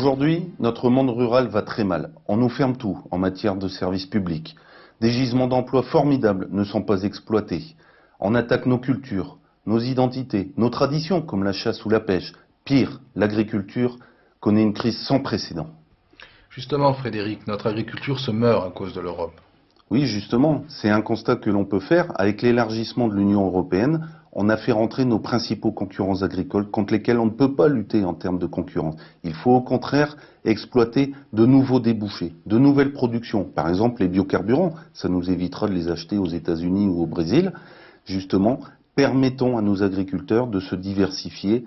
Aujourd'hui, notre monde rural va très mal. On nous ferme tout en matière de services publics. Des gisements d'emplois formidables ne sont pas exploités. On attaque nos cultures, nos identités, nos traditions comme la chasse ou la pêche. Pire, l'agriculture connaît une crise sans précédent. Justement, Frédéric, notre agriculture se meurt à cause de l'Europe. Oui, justement, c'est un constat que l'on peut faire. Avec l'élargissement de l'Union européenne, on a fait rentrer nos principaux concurrents agricoles contre lesquels on ne peut pas lutter en termes de concurrence. Il faut au contraire exploiter de nouveaux débouchés, de nouvelles productions. Par exemple, les biocarburants, ça nous évitera de les acheter aux États-Unis ou au Brésil. Justement, permettons à nos agriculteurs de se diversifier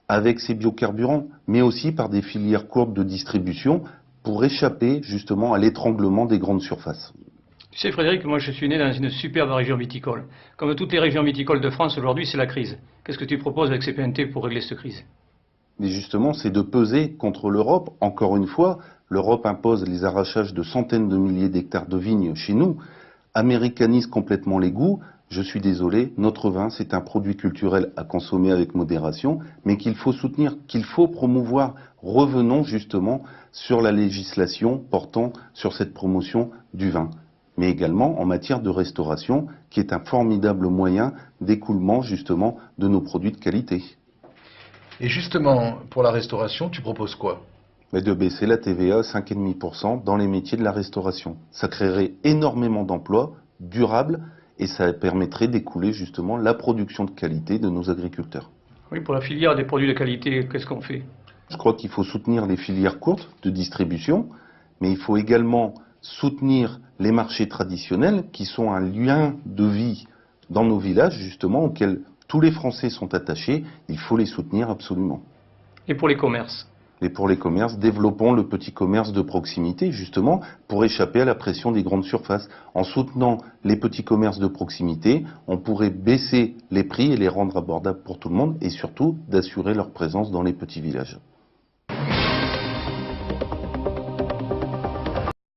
avec ces biocarburants, mais aussi par des filières courtes de distribution pour échapper justement à l'étranglement des grandes surfaces. Tu sais, Frédéric, moi je suis né dans une superbe région viticole. Comme toutes les régions viticoles de France aujourd'hui, c'est la crise. Qu'est-ce que tu proposes avec CPNT pour régler cette crise? Mais justement, c'est de peser contre l'Europe. Encore une fois, l'Europe impose les arrachages de centaines de milliers d'hectares de vignes chez nous, américanise complètement les goûts. Je suis désolé, notre vin, c'est un produit culturel à consommer avec modération, mais qu'il faut soutenir, qu'il faut promouvoir. Revenons justement sur la législation portant sur cette promotion du vin, mais également en matière de restauration, qui est un formidable moyen d'écoulement justement de nos produits de qualité. Et justement, pour la restauration, tu proposes quoi? Mais de baisser la TVA à 5,5% dans les métiers de la restauration. Ça créerait énormément d'emplois durables et ça permettrait d'écouler justement la production de qualité de nos agriculteurs. Oui, pour la filière des produits de qualité, qu'est-ce qu'on fait? Je crois qu'il faut soutenir les filières courtes de distribution, mais il faut également soutenir les marchés traditionnels qui sont un lien de vie dans nos villages justement auxquels tous les Français sont attachés. Il faut les soutenir absolument. Et pour les commerces? Et pour les commerces, développons le petit commerce de proximité, justement, pour échapper à la pression des grandes surfaces. En soutenant les petits commerces de proximité, on pourrait baisser les prix et les rendre abordables pour tout le monde, et surtout d'assurer leur présence dans les petits villages.